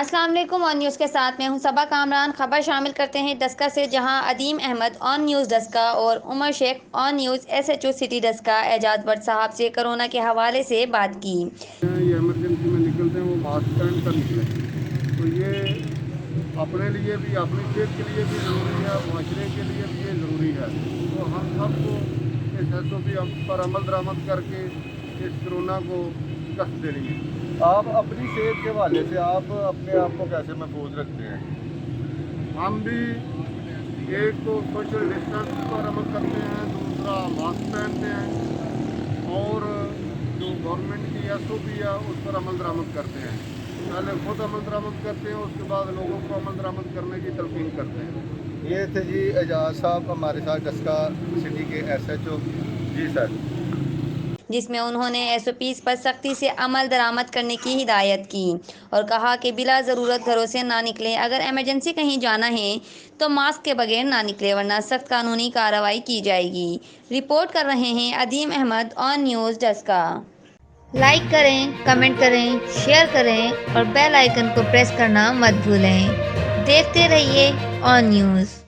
السلام علیکم۔ آن نیوز کے ساتھ میں ہوں صبا کامران۔ خبر شامل کرتے ہیں ڈسکا سے، جہاں عدیم احمد آن نیوز ڈسکا اور Umar Sheikh on news SHO city Daska Ijaz Butt sahab سے کرونا کے حوالے سے بات کی۔ یہ ایمرجنسی میں نکلتے ہیں وہ ماسک پہن کر نکلیں، تو یہ اپنے لیے بھی، اپنی صحت کے لیے بھی ضروری ہے، معاشرے کے لیے بھی یہ ضروری ہے۔ تو ہم سب کو اس SOP پر عمل درآمد کر کے اس کرونا کو شکست دینی ہے۔ آپ اپنی صحت کے حوالے سے آپ اپنے آپ کو کیسے محفوظ رکھتے ہیں؟ ہم بھی ایک تو سوشل ڈسٹینس پر عمل کرتے ہیں، دوسرا ماسک پہنتے ہیں، اور جو گورنمنٹ کی SOP ہے اس پر عمل درآمد کرتے ہیں۔ پہلے خود عمل درآمد کرتے ہیں، اس کے بعد لوگوں کو عمل درآمد کرنے کی تلقین کرتے ہیں۔ یہ تھے جی اعجاز صاحب ہمارے ساتھ ڈسکا سٹی کے SHO۔ جی سر۔ جس میں انہوں نے SOPs پر سختی سے عمل درآمد کرنے کی ہدایت کی اور کہا کہ بلا ضرورت گھروں سے نہ نکلیں، اگر ایمرجنسی کہیں جانا ہے تو ماسک کے بغیر نہ نکلیں، ورنہ سخت قانونی کارروائی کی جائے گی۔ رپورٹ کر رہے ہیں عدیم Ahmad on news Daska. Like کریں، کمنٹ کریں، شیئر کریں اور بیل آئیکن کو پریس کرنا مت بھولیں۔ دیکھتے رہیے آن نیوز۔